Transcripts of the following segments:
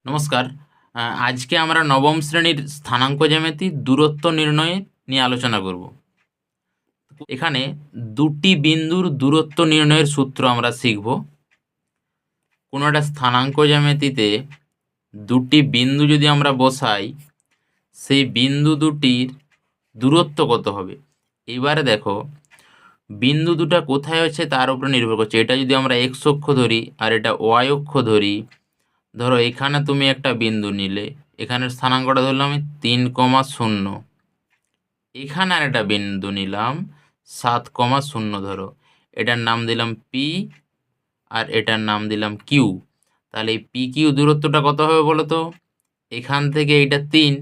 নমস্কার। আজকে আমরা নবম শ্রেণীর স্থানাঙ্ক জ্যামিতি দূরত্ব নির্ণয় নিয়ে আলোচনা করব। এখানে দুটি বিন্দুর দূরত্ব নির্ণয়ের সূত্র আমরা শিখব। কোনো একটা স্থানাঙ্ক জ্যামিতিতে দুটি বিন্দু যদি আমরা বসাই, সেই বিন্দু দুটির দূরত্ব কত হবে। এবারে দেখো, বিন্দু দুটা কোথায় হচ্ছে তার উপরে নির্ভর করছে। এটা যদি আমরা এক্স অক্ষ ধরি আর এটা ওয়াই অক্ষ ধরি, ধরো এখানে তুমি একটা বিন্দু নিলে, এখানের স্থানাঙ্কটা ধরলাম আমি 3,0, এখানে আর একটা বিন্দু নিলাম 7,0, ধরো এটার নাম দিলাম পি আর এটার নাম দিলাম কিউ। তাহলে এই পি কিউ দূরত্বটা কত হবে বলো তো? এখান থেকে এইটা 3,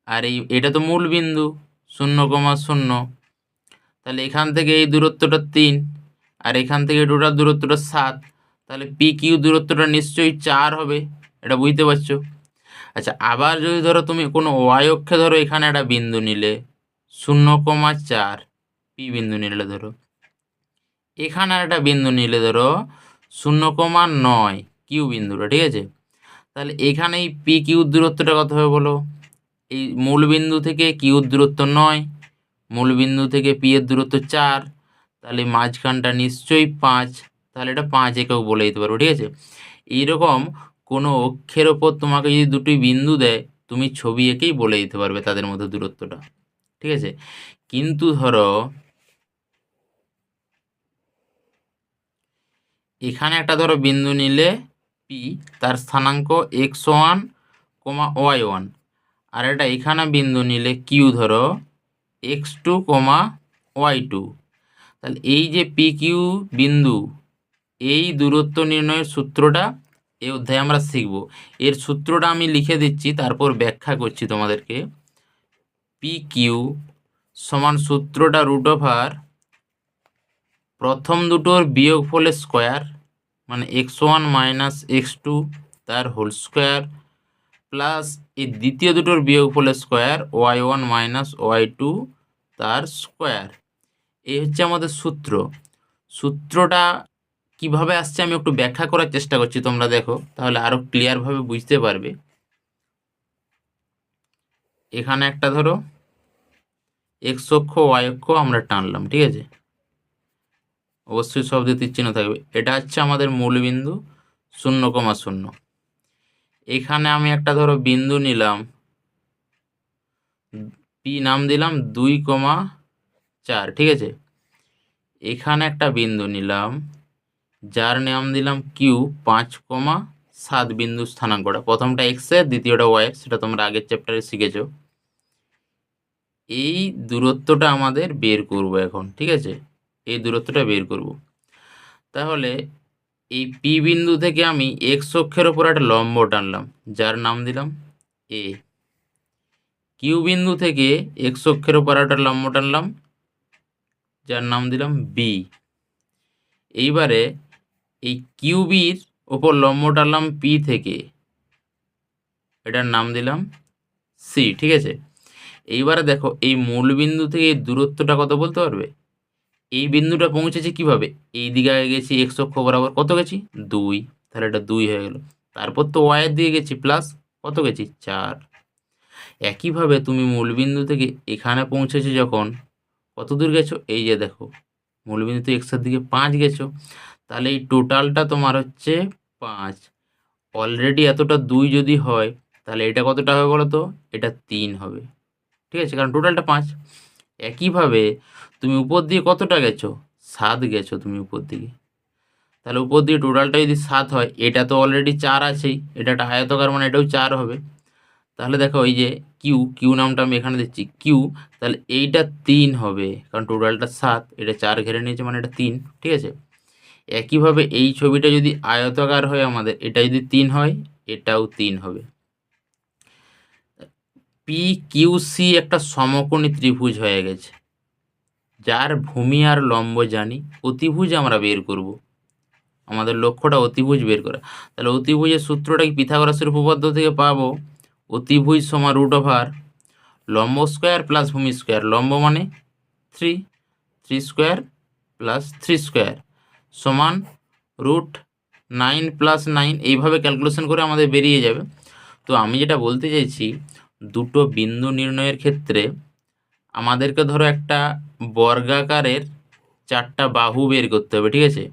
আর এটা তো মূল বিন্দু 0,0, তাহলে এখান থেকে এই দূরত্বটা 3 আর এখান থেকে টোটাল দূরত্বটা 7, তাহলে পি কিউ দূরত্বটা নিশ্চয়ই 4 হবে। এটা বুঝতে পারছো? আচ্ছা, আবার যদি ধরো তুমি কোনো ওয়াই অক্ষে ধরো এখানে একটা বিন্দু নিলে 0,4, পি বিন্দু নিলে ধরো, এখানে আর একটা বিন্দু নিলে ধরো 0,9, কিউ বিন্দুটা, ঠিক আছে? তাহলে এখানে এই পি কিউ দূরত্বটা কত হবে বলো? এই মূল বিন্দু থেকে কিউর দূরত্ব 9, মূল বিন্দু থেকে পি এর দূরত্ব 4, তাহলে মাঝখানটা নিশ্চয়ই 5, তাহলে এটা 5 একক বলে দিতে পারবো, ঠিক আছে? এইরকম কোনো অক্ষের ওপর তোমাকে যদি দুটি বিন্দু দেয়, তুমি ছবি এঁকেই বলে দিতে পারবে তাদের মধ্যে দূরত্বটা, ঠিক আছে? কিন্তু ধরো এখানে একটা ধরো বিন্দু নিলে পি, তার স্থানাঙ্ক x1, y1, আর এটা এখানে বিন্দু নিলে কিউ ধরো x2, y2। তাহলে এই যে পি কিউ বিন্দু, এই দূরত্ব নির্ণয়ের সূত্রটা এই অধ্যায়ে আমরা শিখব। এর সূত্রটা আমি লিখে দিচ্ছি, তারপর ব্যাখ্যা করছি তোমাদেরকে। পি কিউ সমান সূত্রটা √, প্রথম দুটোর বিয়োগফলের স্কোয়ার, মানে x1 - x2 তার হোল স্কোয়ার, প্লাস এই দ্বিতীয় দুটোর বিয়োগফলের স্কোয়ার y1 - y2 তার স্কোয়ার। এই হচ্ছে আমাদের সূত্র। সূত্রটা কিভাবে আসছে আমি একটু ব্যাখ্যা করার চেষ্টা করছি, তোমরা দেখো, তাহলে আরো ক্লিয়ারভাবে বুঝতে পারবে। এখানে একটা ধরো এক্স অক্ষ ওয়াই অক্ষ আমরা টানলাম, ঠিক আছে? অবশ্যই শব্দে তীরচিহ্ন থাকবে। এটা হচ্ছে আমাদের মূল বিন্দু 0,0। এখানে আমি একটা ধরো বিন্দু নিলাম, পি নাম দিলাম 2,4, ঠিক আছে? এখানে একটা বিন্দু নিলাম যার নাম দিলাম কিউ 5,7, বিন্দু স্থানাঙ্কটা প্রথমটা এক্স এর, দ্বিতীয়টা ওয়াই এর, সেটা তোমরা আগের চ্যাপ্টারে শিখেছো। এই দূরত্বটা আমাদের বের করব এখন, ঠিক আছে? এই দূরত্বটা বের করব। তাহলে এই পি বিন্দু থেকে আমি এক্স অক্ষের ওপর একটা লম্ব টানলাম যার নাম দিলাম এ। কিউ বিন্দু থেকে এক্স অক্ষের ওপর একটা লম্ব টানলাম যার নাম দিলাম বি। এইবারে এই কিউবির ওপর লম্ব টানলাম পি থেকে, এটার নাম দিলাম সি, ঠিক আছে? এইবারে দেখো এই মূল বিন্দু থেকে এই দূরত্বটা কত বলতে পারবে? এই বিন্দুটা পৌঁছেছি কিভাবে? এই দিকে আগে গেছি এক্স অক্ষ বরাবর, কত গেছি? 2, তাহলে এটা 2 হয়ে গেল। তারপর তো ওয়াইয়ের দিকে গেছি প্লাস, কত গেছি? 4। একইভাবে তুমি মূলবিন্দু থেকে এখানে পৌঁছেছো যখন, কত দূর গেছো? এই যে দেখো, মূলবিন্দু থেকে এক্সের দিকে 5 গেছো, তাহলে এই টোটালটা তোমার হচ্ছে 5। অলরেডি এতটা 2 যদি হয়, তাহলে এটা কতটা হবে বলো তো? এটা 3 হবে, ঠিক আছে? কারণ টোটালটা 5। একইভাবে তুমি উপর দিয়ে কতটা গেছো? 7 গেছো তুমি উপর দিকে। তাহলে উপর দিয়ে টোটালটা যদি 7 হয়, এটা তো অলরেডি 4 আছেই, এটা একটা আয়তকার, মানে এটাও 4 হবে। তাহলে দেখো এই যে কিউ, কিউ নামটা আমি এখানে দিচ্ছি কিউ, তাহলে এইটা 3 হবে, কারণ টোটালটা 7, এটা 4 ঘেরে নিয়েছে, মানে এটা 3, ঠিক আছে? একইভাবে এই ছবিটা যদি আয়তাকার হয় আমাদের, এটা যদি 3 হয়, এটাও 3 হবে। পি কিউ সি একটা সমকোণী ত্রিভুজ হয়ে গেছে, যার ভূমি আর লম্ব জানি, অতিভুজ আমরা বের করব। আমাদের লক্ষ্যটা অতিভুজ বের করা। তাহলে অতিভুজের সূত্রটা কি পিথাগোরাসের উপপাদ্য থেকে পাবো? অতিভুজ সমান √, লম্ব স্কোয়ার প্লাস ভূমি স্কোয়ার, লম্ব মানে 3, 3 স্কোয়ার প্লাস 3 স্কোয়ার সমান 9 + 9 এইভাবে ক্যালকুলেশন করে আমাদের বেরিয়ে যাবে। তো আমি যেটা বলতে চাইছি, দুটো বিন্দু নির্ণয়ের ক্ষেত্রে আমাদেরকে ধরো একটা বর্গাকারের 4টা বাহু বের করতে হবে, ঠিক আছে?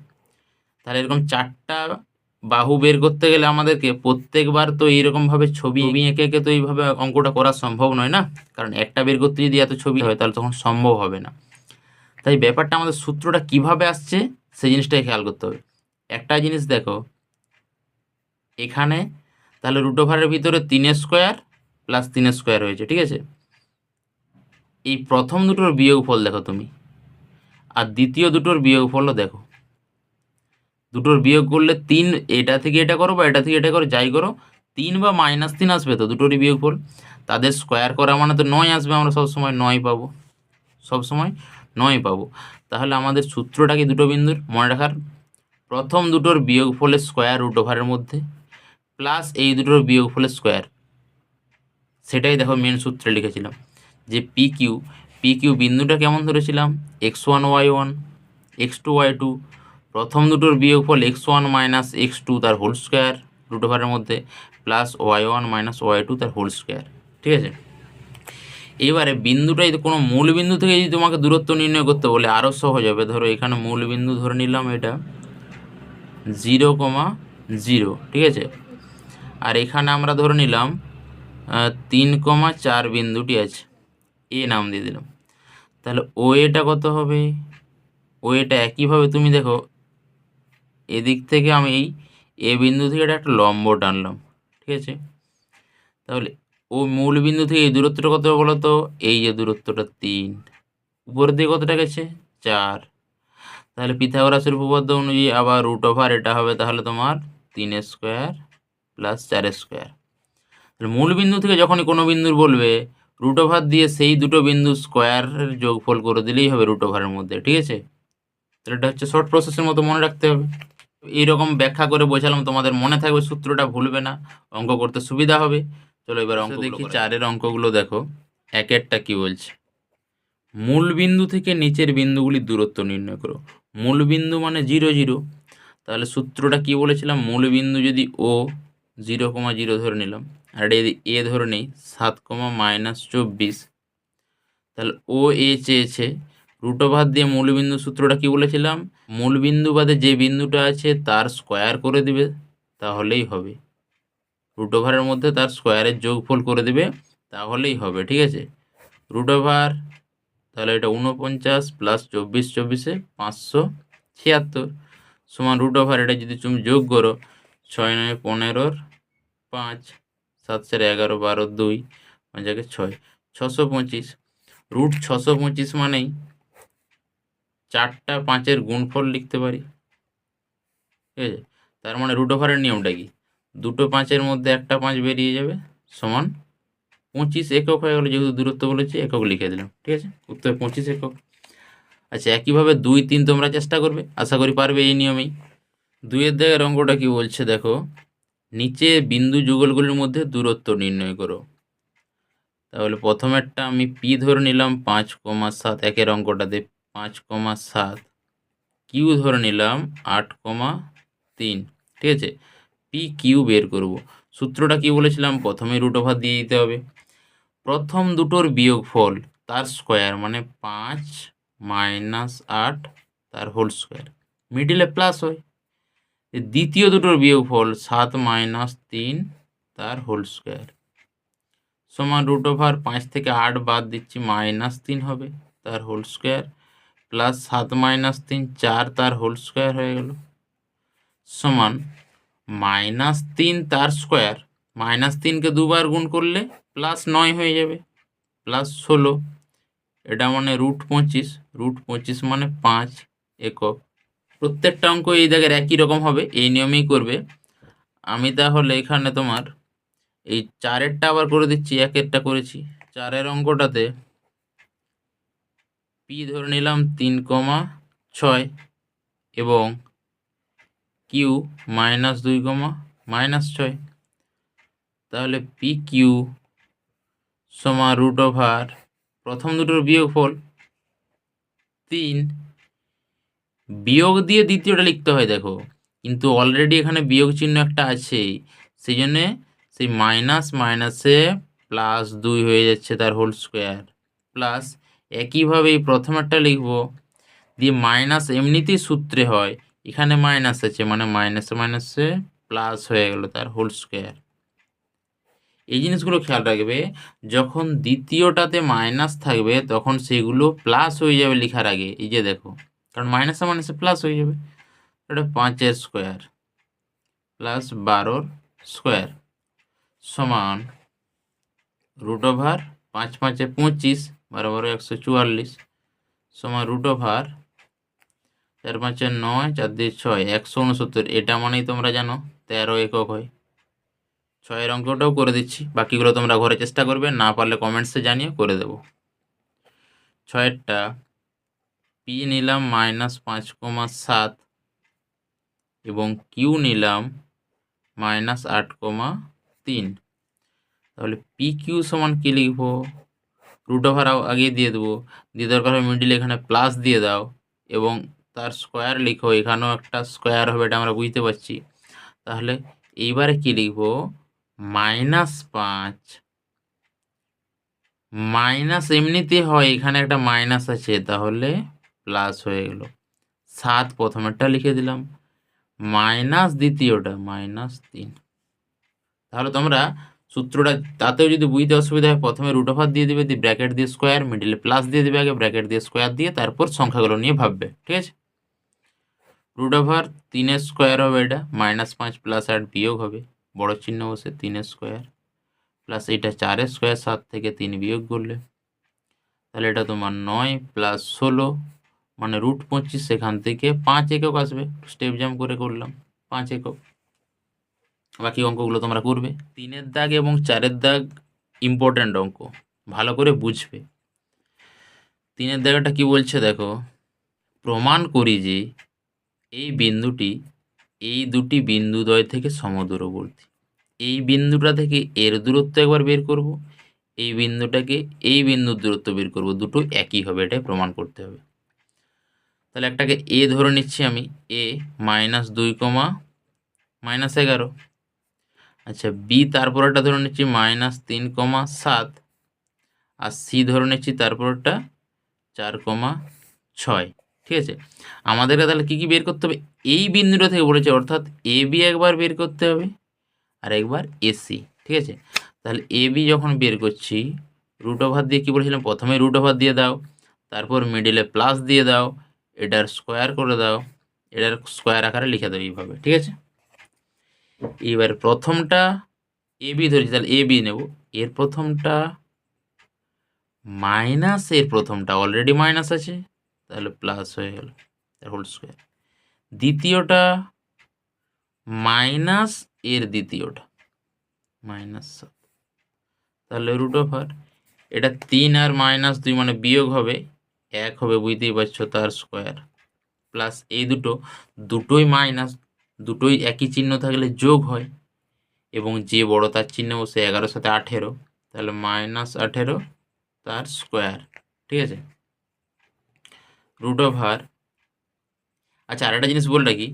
তাহলে এরকম 4টা বাহু বের করতে গেলে আমাদেরকে প্রত্যেকবার তো এইরকমভাবে ছবি এঁকে এঁকে তো এইভাবে অঙ্কটা করা সম্ভব নয় না, কারণ একটা বের করতে যদি এত ছবি হয় তাহলে তখন সম্ভব হবে না। তাই ব্যাপারটা আমাদের সূত্রটা কিভাবে আসছে সেই জিনিসটাই খেয়াল করতে হবে। একটা জিনিস দেখো, এখানে তাহলে √এর ভিতরে 3² + 3² হয়েছে, ঠিক আছে? এই প্রথম দুটোর বিয়োগফল দেখো তুমি, আর দ্বিতীয় দুটোর বিয়োগফলও দেখো। দুটোর বিয়োগ করলে 3, এটা থেকে এটা করো বা এটা থেকে এটা করো, যাই করো 3 বা -3 আসবে তো দুটোরই বিয়োগফল। তাদের স্কোয়ার করা মানে তো 9 আসবে, আমরা সবসময় 9 পাবো, সবসময় 9 পাবো। তাহলে আমাদের সূত্রটা কি দুটো বিন্দুর মনে রাখার, প্রথম দুটোর বিয়োগফলের স্কোয়ার √এর মধ্যে প্লাস এই দুটোর বিয়োগফলের স্কোয়ার, সেটাই দেখো মেন সূত্রে লিখেছিলাম যে পি কিউ বিন্দুটা কেমন ধরেছিলাম, x1 y1 x2 y2, প্রথম দুটোর বিয়োগফল x1 - x2 তার হোল স্কোয়ার √এর মধ্যে প্লাস y1 - y2 তার হোল স্কোয়ার, ঠিক আছে? এবারে বিন্দুটাই কোনো মূল বিন্দু থেকে যদি তোমাকে দূরত্ব নির্ণয় করতে বলে আরও সহজ হবে। ধরো এখানে মূল বিন্দু ধরে নিলাম এটা 0,0, ঠিক আছে? আর এখানে আমরা ধরে নিলাম 3,4 বিন্দুটি আছে, এ নাম দিয়ে দিলাম। তাহলে ও এটা কত হবে, ও এটা একইভাবে তুমি দেখো এদিক থেকে আমি এই এ বিন্দু থেকে একটা লম্ব টানলাম, ঠিক আছে? তাহলে ও মূল বিন্দু থেকে এই দূরত্বটা কত হবে বলো তো, এই যে দূরত্বটা 3, উপরের দিকে কতটা গেছে 4। তাহলে পিথাগোরাসের উপপাদ্য অনুযায়ী আবার √, এটা হবে তাহলে তোমার 3² + 4²। তাহলে মূল বিন্দু থেকে যখনই কোনো বিন্দুর বলবে √, দিয়ে সেই দুটো বিন্দু স্কোয়ারের যোগফল করে দিলেই হবে √এর মধ্যে, ঠিক আছে? তাহলে এটা হচ্ছে শর্ট প্রসেসের মতো মনে রাখতে হবে। এইরকম ব্যাখ্যা করে বোঝালাম, তোমাদের মনে থাকবে, সূত্রটা ভুলবে না, অঙ্ক করতে সুবিধা হবে। চলো এবার অঙ্ক দেখি। 4-এর অঙ্কগুলো দেখো, একেরটা কি বলছে, মূল বিন্দু থেকে নিচের বিন্দুগুলির দূরত্ব নির্ণয় করো। মূল বিন্দু মানে 0, 0। তাহলে সূত্রটা কি বলেছিলাম, মূল বিন্দু যদি ও 0,0 ধরে নিলাম, আর এটা যদি এ ধরে নিই 7, -24, তাহলে ও এ চেয়েছে √, দিয়ে মূলবিন্দু সূত্রটা কি বলেছিলাম, মূলবিন্দু বাদে যে বিন্দুটা আছে তার স্কোয়ার করে দিবে তাহলেই হবে, √এর মধ্যে তার স্কোয়ারের যোগফল করে দিবে তাহলেই হবে, ঠিক আছে? √, তাহলে এটা 49 + 24, 24 576 সমান √, এটা যদি তুমি যোগ করো 6, 9, 15, 5, 7, 4, 11, 12, 2, 5, 6, 625। √625 মানেই 4টা 5-এর গুণফল লিখতে পারি, ঠিক আছে? তার মানে √এর নিয়মটা কি, দুটো 5-এর মধ্যে একটা 5 বেরিয়ে যাবে, সমান 25 একক হয়ে গেলো, যেহেতু দূরত্ব বলেছি একক লিখে দিলাম, ঠিক আছে? উত্তর 25 একক। আচ্ছা, একইভাবে 2, 3 তোমরা চেষ্টা করবে, আশা করি পারবে এই নিয়মেই। 2-এর দাগের অঙ্কটা কি বলছে দেখো, নিচে বিন্দু যুগলগুলির মধ্যে দূরত্ব নির্ণয় করো। তাহলে প্রথমেরটা আমি পি ধরে নিলাম 5,7, একের অঙ্কটাতে 5,7, কিউ ধরে নিলাম 8,3, ঠিক আছে? পি কিউ বের করব। সূত্রটা কি বলেছিলাম, প্রথমে √, দিয়ে দিতে হবে, প্রথম দুটোর বিয়োগফল তার স্কোয়ার মানে 5 - 8 তার হোল স্কোয়ার, মিডিলে প্লাস হয়। দ্বিতীয় দুটোর বিয়োগফল 7 - 3 তার হোল স্কোয়ার, সমান √, 5 থেকে 8 বাদ দিচ্ছি -3 হবে তার হোল স্কোয়ার, প্লাস 7 - 3 4 তার হোল স্কোয়ার হয়ে গেল, সমান -3 তার স্কোয়ার, -3কে দুবার গুণ করলে +9 হয়ে যাবে, +16, এটা মানে √25, √25 মানে 5 একক। প্রত্যেকটা অঙ্ক এই জায়গার একই রকম হবে, এই নিয়মেই করবে। আমি তাহলে এখানে তোমার এই 4-এরটা আবার করে দিচ্ছি, 1-এরটা করেছি। 4-এর অঙ্কটাতে পি ধরে নিলাম 3,6 এবং কিউ -2, -6। তাহলে পি কিউ সমান √, প্রথম দুটোর বিয়োগফল 3, বিয়োগ দিয়ে দ্বিতীয়টা লিখতে হয়, দেখো কিন্তু অলরেডি এখানে বিয়োগ চিহ্ন একটা আছেই, সেই জন্যে সেই মাইনাস মাইনাসে প্লাস 2 হয়ে যাচ্ছে তার হোল স্কোয়ার, প্লাস একইভাবে এই প্রথমেরটা লিখব, দিয়ে মাইনাস এমনিতেই সূত্রে হয়, এখানে মাইনাস আছে মানে মাইনাসে মাইনাসে প্লাস হয়ে গেল তার হোল স্কোয়ার। এই জিনিসগুলো খেয়াল রাখবে, যখন দ্বিতীয়টাতে মাইনাস থাকবে তখন সেগুলো প্লাস হয়ে যাবে লেখার আগে, এই যে দেখো, কারণ মাইনাসে মাইনাসে প্লাস হয়ে যাবে। এটা 5 স্কোয়ার প্লাস 12 স্কোয়ার সমান রুট ওভার 5 5 25, 12 12 144 সমান রুট ওভার 4 5 9, 4 2 6, 169। এটা মানেই তোমরা জানো 13 একক হয়। 6 অঙ্কটাও করে দিচ্ছি, বাকিগুলো তোমরা ঘরে চেষ্টা করবে, না পারলে কমেন্টসে জানিয়ে করে দেবো। 6টা পি নিলাম -5,7 এবং কিউ নিলাম -8,3। তাহলে পি কিউ সমান কি লিখবো, রুট ওভার আগে দিয়ে দেবো, দিয়ে দরকার হবে মিডিল এখানে প্লাস দিয়ে দাও এবং তার স্কোয়ার লিখো, এখানেও একটা স্কোয়ার হবে, এটা আমরা বুঝতে পারছি। তাহলে এইবারে কি লিখবো, -5 মাইনাস এমনিতে হয়, এখানে একটা মাইনাস আছে তাহলে প্লাস হয়ে গেল। 7 প্রথমেরটা লিখে দিলাম, মাইনাস দ্বিতীয়টা -3। তাহলে তোমরা সূত্রটা তাতেও যদি বুঝতে অসুবিধা হয়, প্রথমে রুট ওভার দিয়ে দিবে, দিয়ে ব্র্যাকেট দিয়ে স্কোয়ার, মিডিলে প্লাস দিয়ে দিবে, আগে ব্র্যাকেট দিয়ে স্কোয়ার দিয়ে তারপর সংখ্যাগুলো নিয়ে ভাববে, ঠিক আছে। রুট ওভার 3 স্কোয়ার হবে, এটা -5 প্লাস 8 বিয়োগ হবে, বড় চিহ্ন বসে 3 স্কোয়ার প্লাস এটা 4 স্কোয়ার, 7 থেকে 3 বিয়োগ করলে তাহলে এটা তোমার 9 প্লাস 16 মানে রুট 25, সেখান থেকে 5 একক আসবে, স্টেপ জাম্প করে করলাম 5 একক। বাকি অঙ্কগুলো তোমরা করবে। 3-এর দাগ এবং 4-এর দাগ ইম্পর্ট্যান্ট অঙ্ক, ভালো করে বুঝবে। 3-এর দাগটা কি বলছে দেখো, প্রমাণ করি যে এই বিন্দুটি এই দুটি বিন্দুদ্বয় থেকে সমদূরবর্তী। এই বিন্দুটা থেকে এর দূরত্ব একবার বের করব, এই বিন্দুটাকে এই বিন্দুর দূরত্ব বের করব, দুটো একই হবে, এটাই প্রমাণ করতে হবে। তাহলে একটাকে এ ধরে নিচ্ছি আমি, এ -2, -11। আচ্ছা, বি তারপরটা ধরে নিচ্ছি -3,7, আর সি ধরে নিচ্ছি তারপরটা 4,6। ঠিক আছে, আমাদেরকে তাহলে কী কী বের করতে হবে, এই বিন্দুটা থেকে বলেছে, অর্থাৎ এ বি একবার বের করতে হবে আর একবার এসি। ঠিক আছে, তাহলে এ বি যখন বের করছি, রুট ওভার দিয়ে কী বলেছিলাম, প্রথমে রুট ওভার দিয়ে দাও, তারপর মিডিলে প্লাস দিয়ে দাও, এটার স্কোয়ার করে দাও, এটার স্কোয়ার আকারে লিখে দাও এইভাবে। ঠিক আছে, এবার প্রথমটা এ বি ধরেছি, তাহলে এ বি নেব, এর প্রথমটা মাইনাস এর প্রথমটা অলরেডি মাইনাস আছে, তাহলে প্লাস হয়ে গেল হোল স্কোয়ার। দ্বিতীয়টা মাইনাস এর দ্বিতীয়টা -7, তাহলে রুট ওভার এটা 3 আর -2 মানে বিয়োগ হবে, 1 হবে, বুঝতেই পারছো, তার স্কোয়ার, প্লাস এই দুটোই মাইনাস, দুটোই একই চিহ্ন থাকলে যোগ হয়, এবং যে বড় তার চিহ্ন বসে 11 সাথে 18, তাহলে -18 তার স্কোয়ার। ঠিক আছে, রুট ওভার। আচ্ছা, আরেকটা জিনিস বলে রাখি,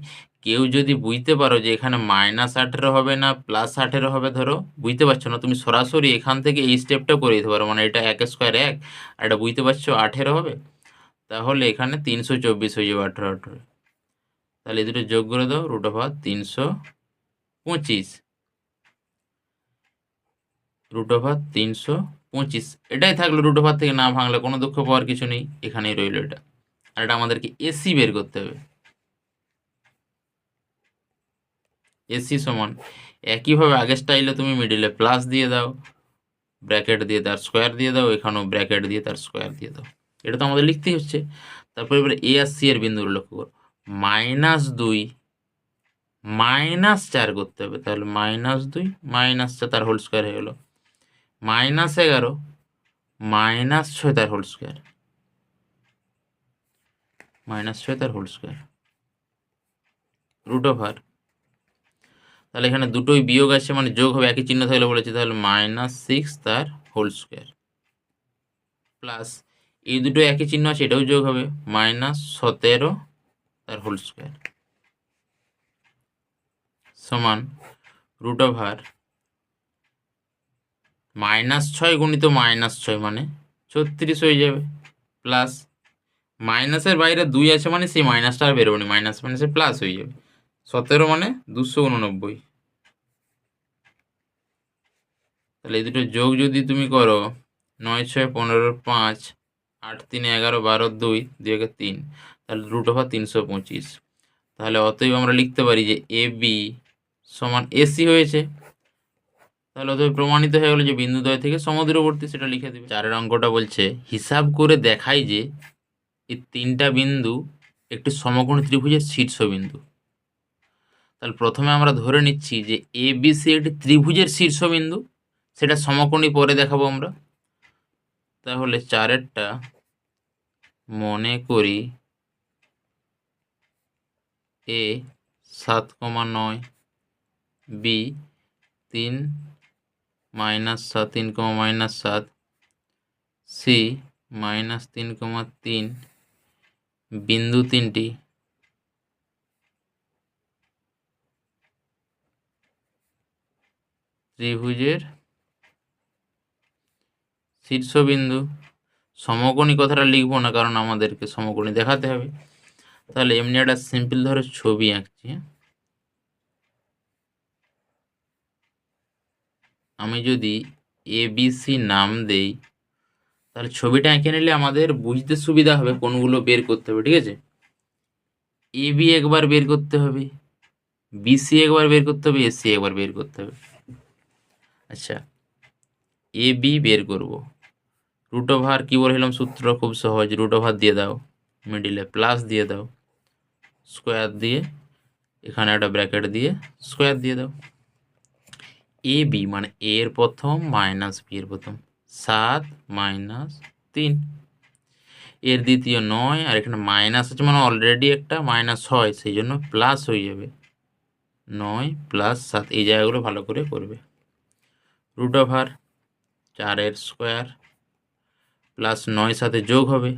কেউ যদি বুঝতে পারো যে এখানে -18 হবে না +18 হবে, ধরো বুঝতে পারছো না, তুমি সরাসরি এখান থেকে এই স্টেপটা করে দিতে পারো, মানে এটা 1 স্কোয়ার 1, আর এটা বুঝতে পারছো 18 হবে, তাহলে এখানে 324 হয়ে যাবে 18 18। তাহলে এই দুটো যোগ করে দাও, রুট ওভার 325, রুট ওভার 325, এটাই থাকলো, রুট ওভার থেকে না ভাঙলে কোনো দুঃখ পাওয়ার কিছু নেই, এখানেই রইল এটা। আর এটা আমাদেরকে এসি বের করতে হবে। এসি সমান একইভাবে আগের স্টাইলে তুমি মিডিলে প্লাস দিয়ে দাও, ব্র্যাকেট দিয়ে তার স্কোয়ার দিয়ে দাও, এখানেও ব্র্যাকেট দিয়ে তার স্কোয়ার দিয়ে দাও, এটা তো আমাদের লিখতেই হচ্ছে। তারপরে এবারে এ আর সি এর বিন্দুগুলো লক্ষ্য করো, -2 -4 করতে হবে, তাহলে -2 -4 তার হোল স্কোয়ার হয়ে গেল, -11 -6 তার হোল স্কোয়ার, -6 তার হোল স্কোয়ার, রুট ওভার। তাহলে এখানে দুটোই বিয়োগ আছে মানে যোগ হবে, একই চিহ্ন থাকলে বলেছে, তাহলে -6 তার হোল স্কোয়ার, প্লাস এই দুটো একই চিহ্ন আছে, এটাও যোগ হবে, -17 তার হোল স্কোয়ার। সমান রুট ওভার -6 গুণিত -6 মানে 36 হয়ে যাবে, প্লাস মাইনাসের বাইরে 2 আছে মানে সেই মাইনাসটা আর বেরোবে না, মাইনাস মাইনাসে প্লাস হয়ে যাবে, 17 মানে 289। তাহলে এই দুটো যোগ যদি তুমি করো 9 6 15 5 8 3 11 12 2 2 1 3, তাহলে রুট ওভার 325। তাহলে অতএব আমরা লিখতে পারি যে এ বি সমান এসি হয়েছে। তাহলে অতএব প্রমাণিত হয়ে গেল যে বিন্দুদ্বয় থেকে সমদূরবর্তী, সেটা লিখে দেবে। 4 অঙ্কটা বলছে হিসাব করে দেখাই যে এই 3টা বিন্দু একটি সমকোণী ত্রিভুজের শীর্ষবিন্দু। তাহলে প্রথমে আমরা ধরে নিচ্ছি যে এ বি সি একটি ত্রিভুজের শীর্ষবিন্দু, সেটা সমকোণী পরে দেখাবো আমরা। তাহলে 4এরটা মনে করি এ 7,9, বি 3 -7 3, -7, সি -3,3, বিন্দু 3টি ত্রিভুজের শীর্ষবিন্দু। সমকোণী কথাটা লিখবো না, কারণ আমাদেরকে সমকোণী দেখাতে হবে। তাহলে এমনি একটা সিম্পল ধরে ছবি আঁকছি। আমি যদি এ বি সি নাম দেই, তাহলে ছবিটা এঁকে নিলে আমাদের বুঝতে সুবিধা হবে কোনগুলো বের করতে হবে, ঠিক আছে। এ বি একবার বের করতে হবে, বিসি একবার বের করতে হবে, এসি একবার বের করতে হবে। আচ্ছা, এ বি বের করব, রুট ওভার কী বললাম সূত্র, খুব সহজ, রুট ওভার দিয়ে দাও, মিডিলে প্লাস দিয়ে দাও, স্কোয়ার দিয়ে এখানে একটা ব্র্যাকেট দিয়ে স্কোয়ার দিয়ে দাও। এ বি মানে এ এর প্রথম মাইনাস বি এর প্রথম, 7 - 3, এর দ্বিতীয় 9, আর এখানে মাইনাস আছে মানে অলরেডি একটা মাইনাস হয়, সেই জন্য প্লাস হয়ে যাবে, 9 + 7, এই জায়গাগুলো ভালো করে করবে। রুট ওভার 4 স্কোয়ার প্লাস 9 সাথে যোগ হবে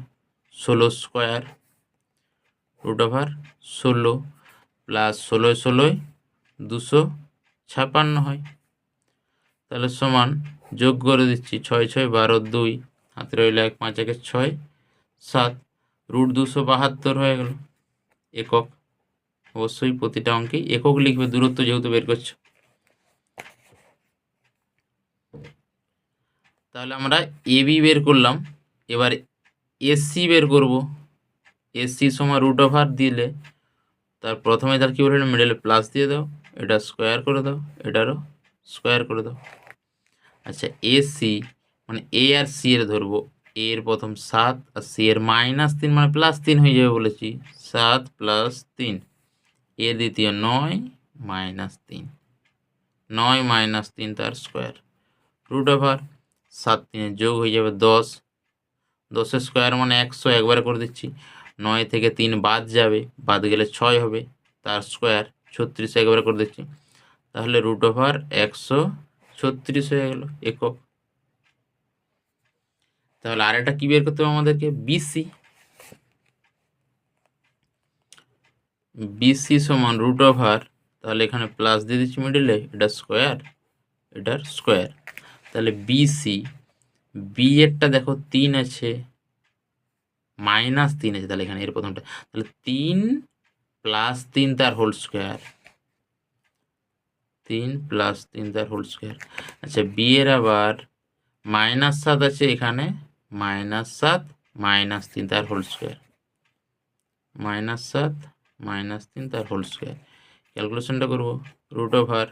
16 স্কোয়ার, রুট ওভার 16 প্লাস 16 16 256 হয়। তাহলে সমান যোগ করে দিচ্ছি 6 6 12 2, হাতে রইল 1 5 1 6 7, রুট 272 হয়ে গেল। একক, অবশ্যই প্রতিটা অঙ্কেই একক লিখবে, দূরত্ব যেহেতু বের করছো। তাহলে আমরা এ বি বের করলাম, এবার এসি বের করব। এসি সমান রুট ওভার দিলে তার প্রথমে তার কী বললেন, মিডলে প্লাস দিয়ে দাও, এটা স্কোয়ার করে দাও, এটারও স্কোয়ার করে দাও। আচ্ছা, এসি মানে এ আর সি এর ধরবো, এ এর প্রথম 7 আর সি এর -3 মানে +3 হয়ে যাবে বলেছি, 7 + 3, এর দ্বিতীয় 9 - 3, 9 - 3 তার স্কোয়ার, রুট ওভার 7 3 যোগ হয়ে যাবে 10, 10 স্কোয়ার মানে 100, একবারে করে দিচ্ছি, 9 থেকে 3 বাদ যাবে, বাদ গেলে 6 হবে, তার স্কোয়ার 36 একবারে করে দিচ্ছি। তাহলে রুট ওভার 136 হয়ে গেল একক। তাহলে আর একটা কি বের করতে হবে আমাদেরকে, বিসি। বিসি সমান রুট ওভার, তাহলে এখানে প্লাস দিয়ে দিচ্ছি মিডিলে, এটা স্কোয়ার, এটার স্কোয়ার। তাহলে বিসি, বি এরটা দেখো 3 আছে, -3 আছে, তাহলে এখানে এর প্রথমটা, তাহলে 3 + 3 তার হোল স্কোয়ার, 3 + 3 তার হোল স্কোয়ার। আচ্ছা, বি এর আবার -7 আছে এখানে, -7 - 3 তার হোল স্কোয়ার, -7 - 3 তার হোল স্কোয়ার। ক্যালকুলেশনটা করব, রুট ওভার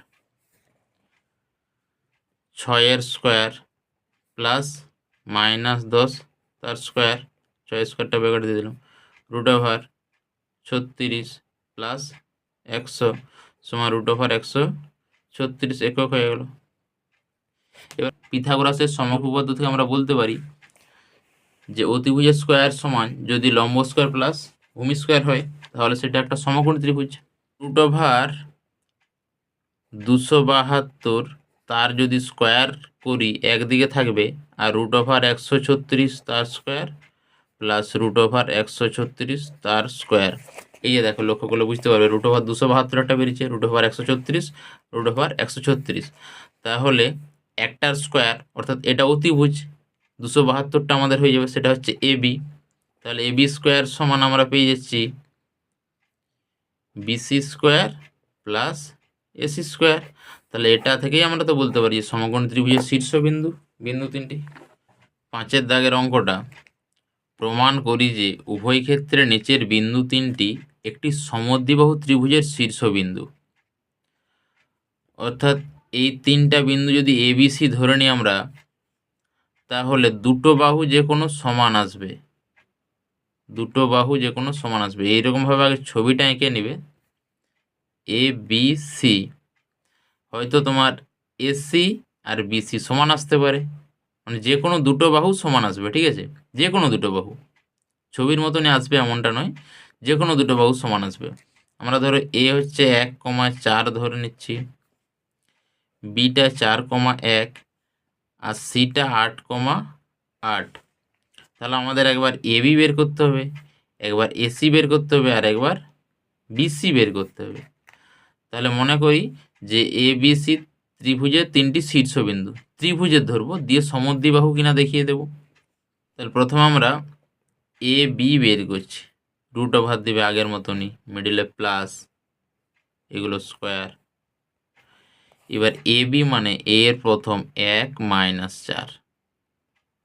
6 স্কোয়ার প্লাস -10 তার স্কোয়ার, 6 স্কোয়ারটা ব্র্যাকেট দিয়ে দিলাম, রুট ওভার 36 প্লাস 100 সমান রুট ওভার 136 একক হয়ে গেল। এবার পিথাগোরাসের সমবাহু পদ্ধতি থেকে আমরা বলতে পারি যে অতিভুজের স্কোয়ার সমান যদি লম্ব স্কোয়ার প্লাস ভূমি স্কোয়ার হয়, তাহলে সেটা একটা সমকোণী ত্রিভুজ। রুট ওভার 272 তার যদি স্কোয়ার করি একদিকে থাকবে, আর রুট ওভার 136 তার স্কোয়ার প্লাস রুট ওভার 136 তার স্কোয়ার, এই যে দেখো লক্ষ্য করলে বুঝতে পারবে রুট ওভার 272টা বেরিয়েছে, রুট ওভার 136, রুট ওভার 136। তাহলে একটার স্কোয়ার অর্থাৎ এটা অতিভুজ 272টা আমাদের হয়ে যাবে, সেটা হচ্ছে এবি। তাহলে এবি স্কোয়ার সমান আমরা পেয়ে যাচ্ছি BC square plus AC square. তাহলে এটা থেকেই আমরা তো বলতে পারি যে সমকোণ ত্রিভুজের শীর্ষবিন্দু বিন্দু তিনটি। 5-এর দাগের অঙ্কটা, প্রমাণ করি যে উভয় ক্ষেত্রে নিচের বিন্দু তিনটি একটি সমদ্বিবাহু ত্রিভুজের শীর্ষবিন্দু। অর্থাৎ এই তিনটা বিন্দু যদি এবিসি ধরে নিই আমরা, তাহলে দুটো বাহু যে কোনো সমান আসবে, দুটো বাহু যে কোনো সমান আসবে। এইরকমভাবে আগে ছবিটা এঁকে নিবে। এ বি সি, হয়তো তোমার এসি আর বিসি সমান আসতে পারে, মানে যে কোনো দুটো বাহু সমান আসবে, ঠিক আছে, যে কোনো দুটো বাহু ছবির মতনই আসবে এমনটা নয়, যে কোনো দুটো বাহু সমান আসবে। আমরা ধরো এ হচ্ছে 1,4 ধরে নিচ্ছি, বিটা 4,1 আর সিটা 8,8। তাহলে আমাদের একবার এবি বের করতে হবে, একবার এসি বের করতে হবে, আর একবার বিসি বের করতে হবে। তাহলে মনে করি যে এ বি সি ত্রিভুজের তিনটি শীর্ষবিন্দু, ত্রিভুজের ধরবো দিয়ে সমদ্বিবাহু কিনা দেখিয়ে দেব। তাহলে প্রথমে আমরা এ বি বের করছি, রুট ওভার দিবে আগের মতনই, মিডিলে প্লাস, এগুলো স্কোয়ার। এবার এ বি মানে এ এর প্রথম 1 - 4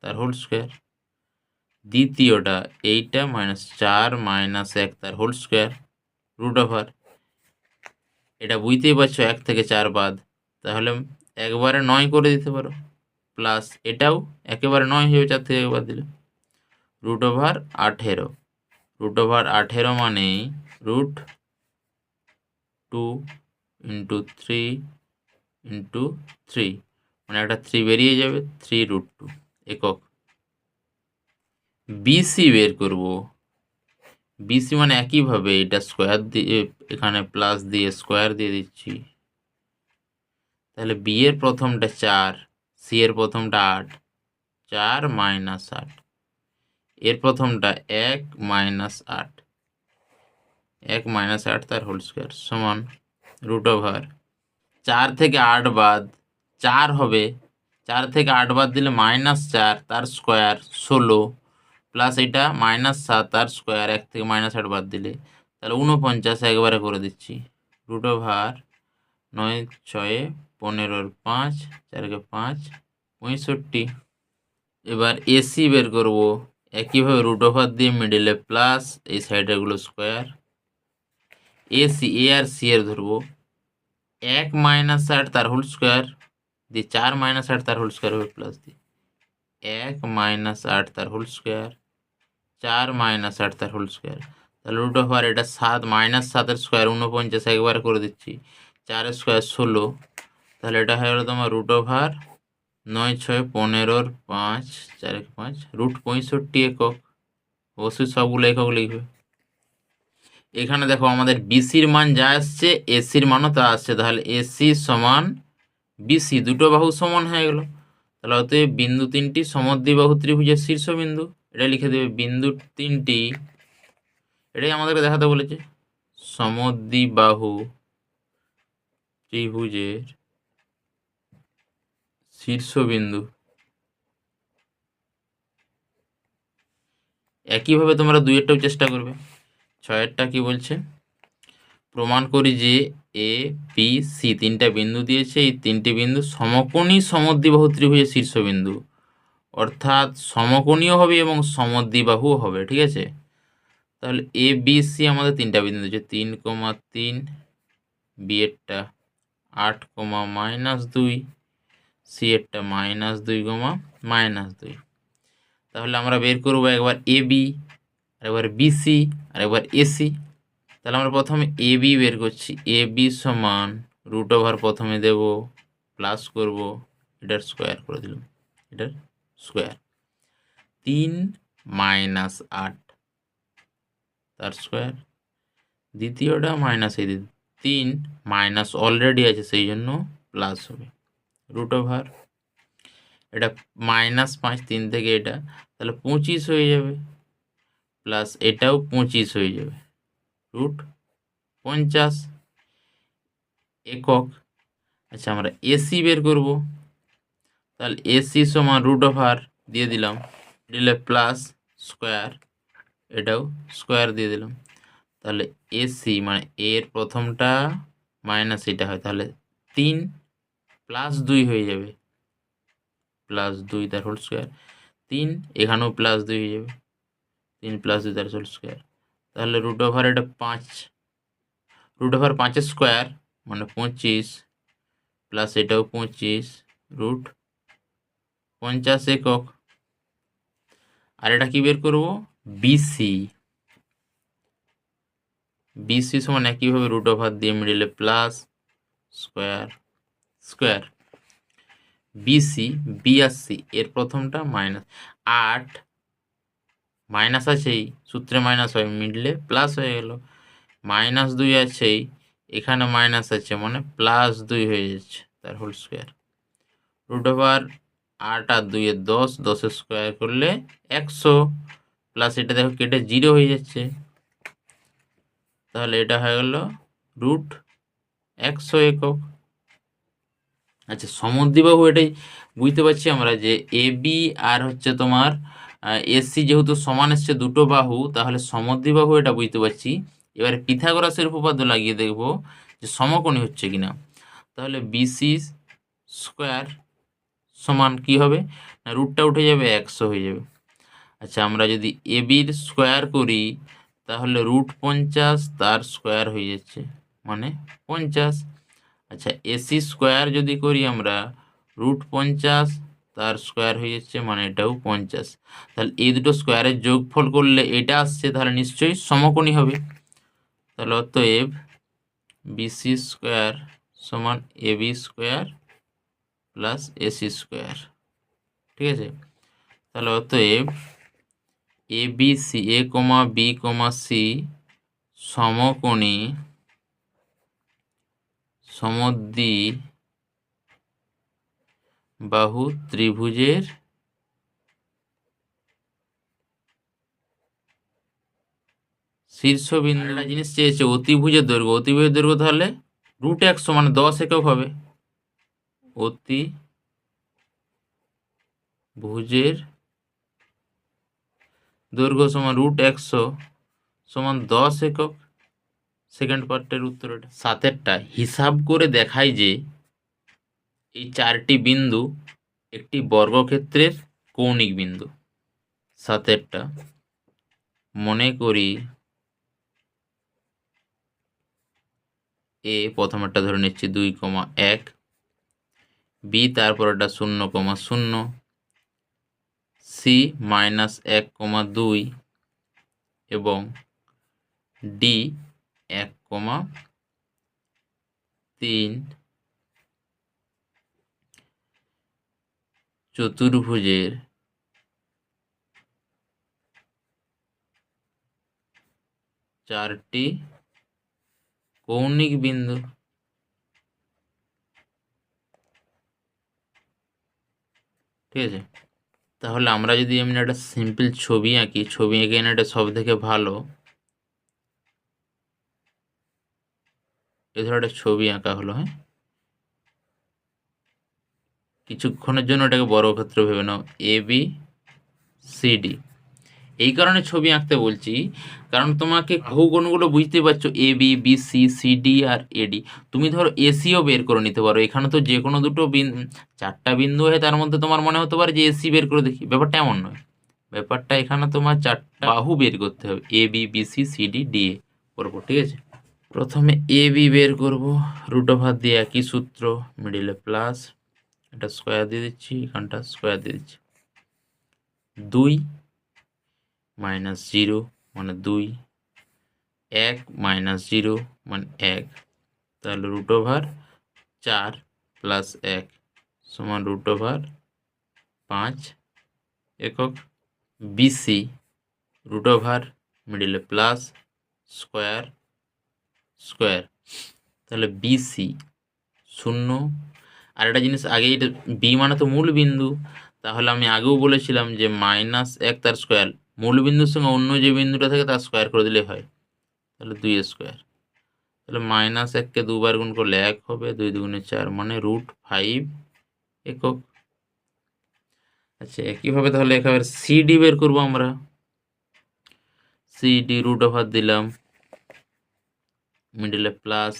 তার হোল স্কোয়ার, দ্বিতীয়টা এইটা -4 - 1 তার হোল স্কোয়ার, রুট ওভার। এটা বুঝতেই পারছো 1 থেকে 4 বাদ, তাহলে একবারে 9 করে দিতে পারো, প্লাস এটাও একেবারে 9 হয়ে যাবে 4 থেকে একবার দিলে, রুট ওভার 18। রুট ওভার 18 মানে √2 × 3 × 3, মানে একটা 3 বেরিয়ে যাবে, 3√2 একক। বিসি বের করব, বিসি মানে একইভাবে এটা স্কোয়ার দিয়ে এখানে প্লাস দিয়ে স্কোয়ার দিয়ে দিচ্ছি। তাহলে বি এর প্রথমটা 4, সি এর প্রথমটা 8, 4 - 8, এর প্রথমটা 1 - 8, 1 - 8 তার হোল স্কোয়ার সমান রুট ওভার 4 থেকে 8 বাদ 4 হবে, 4 থেকে 8 বাদ দিলে -4 তার স্কোয়ার 16, প্লাস এটা -7 তার স্কোয়ার, 1 থেকে -8 বাদ দিলে, তাহলে 49 একবারে করে দিচ্ছি, রুট ওভার 9 6 15 5 4 5 65। এবার এসি বের করব, একইভাবে রুট ওভার দিয়ে মিডিলে প্লাস, এই সাইডেরগুলো স্কোয়ার। এসি এ আর সি এর ধরবো, 1 - 8 তার হোল স্কোয়ার দিয়ে 4 - 8 তার হোল স্কোয়ার হবে, প্লাস দিয়ে 1 - 8 তার হোল স্কোয়ার, 4 - 8 তার হোল স্কোয়ার। তাহলে রুট ওভার এটা 7 -7 স্কোয়ার 49 একবার করে দিচ্ছি, 4 স্কোয়ার 16। তাহলে এটা হয়ে গেল তোমার √ 9 6 15 5 4 5 √65 একক। অবশ্যই সবগুলো একক লিখবে। এখানে দেখো আমাদের বিসির মান যা আসছে এসির মানও তা আসছে, তাহলে এসি সমান বিসি, দুটো বাহু সমান হয়ে গেল। তাহলে অতএব বিন্দু তিনটি সমদ্বিবাহু ত্রিভুজের শীর্ষবিন্দু, এটা লিখে দেবে বিন্দু তিনটি, এটাই আমাদেরকে দেখাতে বলেছে, সমদ্বিবাহু ত্রিভুজের শীর্ষবিন্দু। একইভাবে তোমরা 2-এরটাও চেষ্টা করবে। 6-এরটা কি বলছে, প্রমাণ করি যে এ বি সি তিনটা বিন্দু দিয়েছে, এই তিনটি বিন্দু সমকোণী সমদ্বিবাহু ত্রিভুজের শীর্ষবিন্দু, অর্থাৎ সমকোণীয় হবে এবং সমদ্বিবাহুও হবে, ঠিক আছে। তাহলে এ বি সি আমাদের তিনটা বিন্দু দিয়েছে, 3,3, বি এরটা 8, -2, সি এরটা -2, -2। তাহলে আমরা বের করবো একবার এ বি, আর একবার বিসি, আর একবার এসি। তাহলে আমরা প্রথমে এ বি বের করছি, এ বি সমান রুট ওভার প্রথমে দেব, প্লাস করব, এটার স্কোয়ার করে দিলাম, এটার স্কোয়ার, 3 - 8 তার স্কোয়ার, দ্বিতীয়টা মাইনাস, এই 3 মাইনাস অলরেডি আছে সেই জন্য প্লাস হবে, রুট ওভার এটা -5 3 থেকে এটা, তাহলে 25 হয়ে যাবে, প্লাস এটাও 25 হয়ে যাবে, রুট 50 একক। আচ্ছা আমরা এসি বের করব, তাহলে এসি সমান রুট ওভার দিয়ে দিলাম, দিলে প্লাস স্কোয়ার, এটাও স্কোয়ার দিয়ে দিলাম, তাহলে এসি মানে এর প্রথমটা মাইনাস এটা হয়, তাহলে 3 প্লাস 2 হয়ে যাবে, প্লাস 2 তার হোল স্কোয়ার, 3 এখানেও প্লাস 2 হয়ে যাবে, 3 প্লাস 2 তার হোল স্কোয়ার, তাহলে রুট ওভার এটা 5, রুট ওভার 5 স্কোয়ার মানে 25, প্লাস এটাও 25 রুট 50 একক। আর এটা কি বের করব, বিসি, বিসি সমান একইভাবে রুট ওভার দিয়ে মিডিলে প্লাস স্কোয়ার স্কোয়ার, বিসি 82 এর প্রথমটা মাইনাস 8, মাইনাস আছেই, সূত্রে মাইনাস হয়, মিডলে প্লাস হয়ে গেল, -2 আছেই, এখানে মাইনাস আছে মানে +2 হয়ে যাচ্ছে তার হোল স্কোয়ার, রুট ওভার 8 আর 2 এর 10, 10 স্কোয়ার করলে 100, প্লাস এটা দেখো কেটে 0 হয়ে যাচ্ছে, তাহলে এটা হয়ে গেল রুট 100 একক। আচ্ছা সমদ্বিবাহু এটাই বুঝতে পারছি আমরা যে এ বি আর হচ্ছে তোমার এসি যেহেতু সমান এসছে দুটো বাহু, তাহলে সমদ্বিবাহু এটা বুঝতে পারছি। এবারে পিথাগোরাসের উপপাদ্য লাগিয়ে দেখব যে সমকোণী হচ্ছে কিনা, তাহলে বিসি স্কোয়ার সমান কি হবে না, রুটটা উঠে যাবে 100 হয়ে যাবে। আচ্ছা আমরা যদি এ বির স্কোয়ার করি তাহলে রুট 50 তার স্কোয়ার হয়ে যাচ্ছে মানে 50। আচ্ছা এসি স্কোয়ার যদি করি আমরা রুট 50 তার স্কোয়ার হয়ে যাচ্ছে মানে এটাও 50, তাহলে এই দুটো স্কোয়ারের যোগফল করলে এটা আসছে, তাহলে নিশ্চয়ই সমকোণী হবে। তাহলে অতএব বিসি স্কোয়ার সমান AB square plus AC square, ঠিক আছে। তাহলে অতএব A B C, A comma B comma C সমকোণী সমদ্বিবাহু ত্রিভুজের শীর্ষবিন্দু। একটা জিনিস চেয়েছে অতিভুজের দৈর্ঘ্য, অতিভুজের দৈর্ঘ্য তাহলে রুট 100 মানে 10 একক হবে, অতিভুজের দৈর্ঘ্য সমান রুট 100 সমান 10 একক। সেকেন্ড পার্টের উত্তর এটা। 7এরটা হিসাব করে দেখায় যে এই 4টি বিন্দু একটি বর্গক্ষেত্রের কৌণিক বিন্দু। 7এরটা মনে করি এ প্রথমেরটা ধরে নিচ্ছি 2,1, বি তারপর এটা 0,0, সি -1,2 এবং ডি 1,3 চতুর্ভুজের চারটি কৌণিক বিন্দু। ঠিক আছে, তাহলে আমরা যদি এমনি একটা সিম্পল ছবি আঁকি, ছবি এঁকে এটা সব থেকে ভালো, এ ধরো একটা ছবি আঁকা হলো, হ্যাঁ, কিছুক্ষণের জন্য এটাকে বর্গক্ষেত্র ভেবে নাও এ বি সি ডি। এই কারণে ছবি আঁকতে বলছি কারণ তোমাকে বাহুকোণগুলো বুঝতে পারছো, A B B C C D আর এডি। তুমি ধরো এসিও বের করে নিতে পারো, এখানে তো যে কোনো দুটো চারটা বিন্দু হয়, তার মধ্যে তোমার মনে হতে পারে যে এসি বের করে দেখি, ব্যাপারটা এমন নয়। ব্যাপারটা এখানে তোমার চারটা বাহু বের করতে হবে, A B B C C D D A করবো। ঠিক আছে, প্রথমে এ বি বের করবো, রুট ওভার দিয়ে একই সূত্র, মিডিলে প্লাস, এটা স্কোয়ার দিয়ে দিচ্ছি, এখানটা স্কোয়ার দিয়ে দিচ্ছি, 2 -0 মানে 2, 1 -0 মানে 1, তাহলে রুট ওভার 4 প্লাস 1 সমান রুট ওভার 5 একক। বিসি রুট ওভার মিডিলে প্লাস স্কোয়ার স্কোয়ার, তাহলে বিসি 0। আর একটা জিনিস আগে, এটা বি মানে তো মূল বিন্দু, তাহলে আমি আগেও বলেছিলাম যে -1 তার স্কোয়ার, মূল বিন্দুর সঙ্গে অন্য যে বিন্দুটা থাকে তার স্কোয়ার করে দিলে হয়, তাহলে 2 স্কোয়ার। তাহলে -1কে 2 বার গুণ করলে 1 হবে, 2 দুগুণে 4 মানে √5 একক। আচ্ছা, একইভাবে তাহলে একেবারে সিডি বের করবো আমরা। সিডি √ওভার দিলাম, মিডলে প্লাস,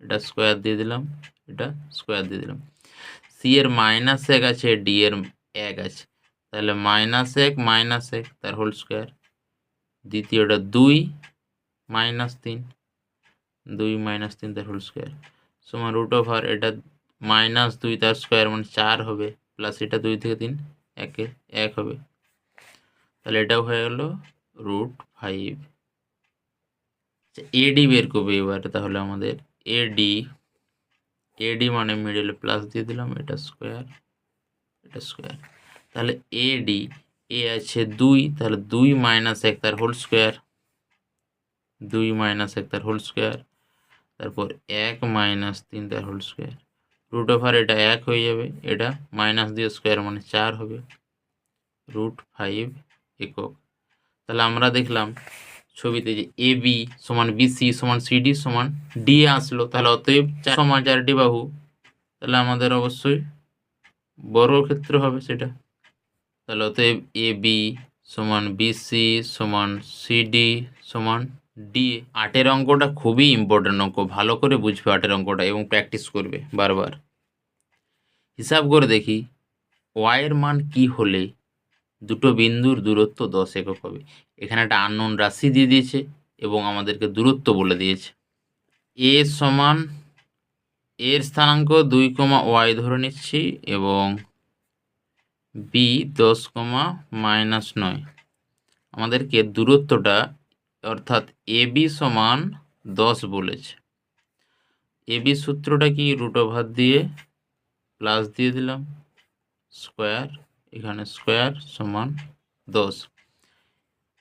এটা স্কোয়ার দিয়ে দিলাম, এটা স্কোয়ার দিয়ে দিলাম। সি এর -1 আছে, ডি এর 1 আছে, তাহলে -1 তার হোল স্কোয়ার। দ্বিতীয়টা 2 -3, 2 -3 তার হোল স্কোয়ার সমান √ওভার এটা -2 তার স্কোয়ার মানে 4 হবে, প্লাস এটা 2 থেকে 3 1 হবে, তাহলে এটাও হয়ে গেল √5। এডি বের করবে এবারে। তাহলে আমাদের এডি মানে মিডলে প্লাস দিয়ে দিলাম, এটা স্কোয়ার, এটা স্কোয়ার। তাহলে এডি, এ আছে 2, তাহলে 2 - 1 তার হোল স্কোয়ার, 2 - 1 তার হোল স্কোয়ার, তারপর 1 - 3 তার হোল স্কোয়ার। √ওভার এটা 1 হয়ে যাবে, এটা মাইনাস দিয়ে স্কোয়ার মানে 4 হবে, √5 একক। তাহলে আমরা দেখলাম ছবিতে যে এ বি সমান বিসি সমান সিডি সমান ডি আসলো, তাহলে অতএব 4 বাহু, তাহলে আমাদের অবশ্যই বর্গক্ষেত্র হবে সেটা। তাহলে অতএব এ বি সমান বিসি সমান সিডি সমান ডি। 8 অঙ্কটা খুবই ইম্পর্টেন্ট অঙ্ক, ভালো করে বুঝবে 8 অঙ্কটা এবং প্র্যাকটিস করবে বারবার। হিসাব করে দেখি ওয়াইয়ের মান কি হলে দুটো বিন্দুর দূরত্ব 10 একক হবে। এখানে একটা আননোন রাশি দিয়ে দিয়েছে এবং আমাদেরকে দূরত্ব বলে দিয়েছে। এ সমান এর স্থানাঙ্ক 2, y ধরে নিচ্ছি এবং বি 10, -9। আমাদেরকে দূরত্বটা অর্থাৎ এ বি সমান 10 বলেছে। এ বি সূত্রটা কি, √ওভার দিয়ে প্লাস দিয়ে দিলাম স্কোয়ার, এখানে স্কোয়ার সমান 10,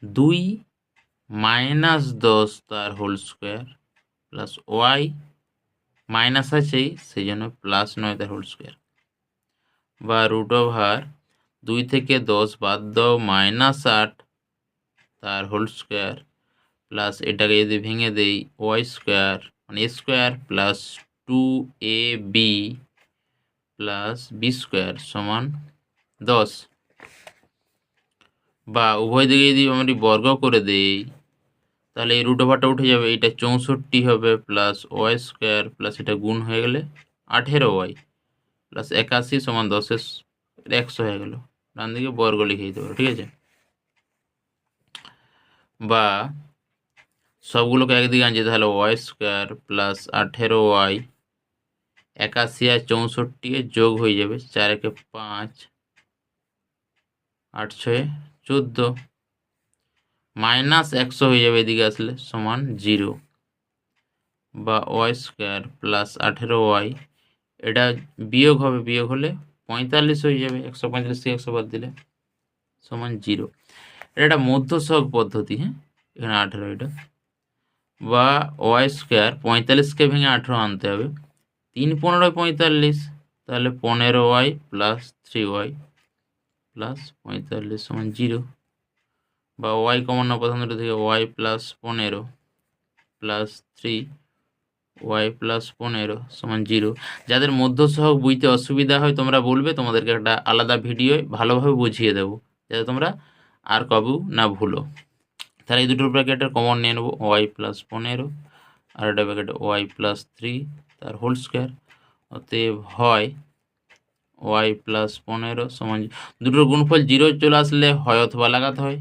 2 - 10 তার whole square plus Y minus আছেই সেই জন্য +9 তার হোল স্কোয়ার, বা √ওভার 2 থেকে 10 বাদ দাও -8 তার হোল স্কোয়ার প্লাস এটাকে যদি ভেঙে দেই ওয়াই স্কোয়ার মানে a square plus 2ab plus b square সমান 10, বা উভয় দিকে যদি আমরা বর্গ করে দেই তাহলে এই √ওভারটা উঠে যাবে, এটা 64 হবে প্লাস ওয়াই স্কোয়ার প্লাস এটা গুণ হয়ে গেলে 18y প্লাস 81 সমান 10 100 হয়ে গেল। ডান দিকে বর্গ লিখে দিতে পারো, ঠিক আছে। বা সবগুলোকে একদিকে আনছি, তাহলে ওয়াই স্কোয়ার প্লাস 18y 81 আর 64 যোগ হয়ে যাবে, 4 একে 5 8 6 14 -100 হয়ে যাবে এদিকে আসলে সমান 0, বা ওয়াই স্কোয়ার প্লাস 18y এটা বিয়োগ হবে, বিয়োগ হলে 45 হয়ে যাবে, 145 থেকে 100 বাদ দিলে সমান 0। এটা একটা মধ্যসহগ পদ্ধতি, হ্যাঁ, এখানে 18 এটা। বা ওয়াই স্কোয়ার 45কে ভেঙে 18 আনতে হবে, 3 15 45, তাহলে 15y প্লাস 3y প্লাস 45 সমান 0, বা ওয়াই কমন না প্রথম দুটো থেকে Y plus 15 plus 3y plus 15 সমান 0। যাদের মধ্যসহগ বুঝতে অসুবিধা হয় তোমরা বলবে, তোমাদেরকে একটা আলাদা ভিডিও ভালোভাবে বুঝিয়ে দেবো যাতে তোমরা আর কবু না ভুলো। তাহলে এই দুটোর ব্র্যাকেটের কমন নিয়ে নেবো, ওয়াই প্লাস 15 আর একটা ব্র্যাকেটে ওয়াই প্লাস 3 তার হোল স্কোয়ার। অতএব হয় ওয়াই প্লাস 15 সমান, দুটোর গুণফল 0 চলে আসলে হয় অথবা লাগাতে হয়,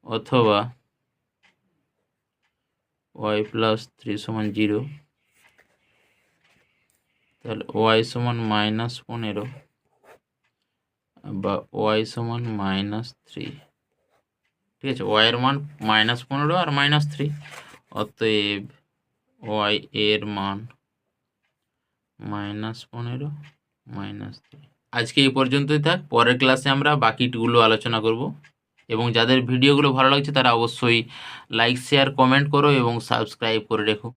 অথবা ওয়াই প্লাস 3 সমান 0, তাহলে ওয়াই সমান -15 বা ওয়াই সমান -3, ঠিক আছে। ওয়াই এর মান -15 আর -3, অতএব ওয়াই এর মান -15 -3। আজকে এই পর্যন্তই থাক, পরের ক্লাসে আমরা বাকিগুলো আলোচনা করব। এবং যাদের ভিডিওগুলো ভালো লাগছে তারা অবশ্যই লাইক শেয়ার কমেন্ট করো এবং সাবস্ক্রাইব করে রেখো।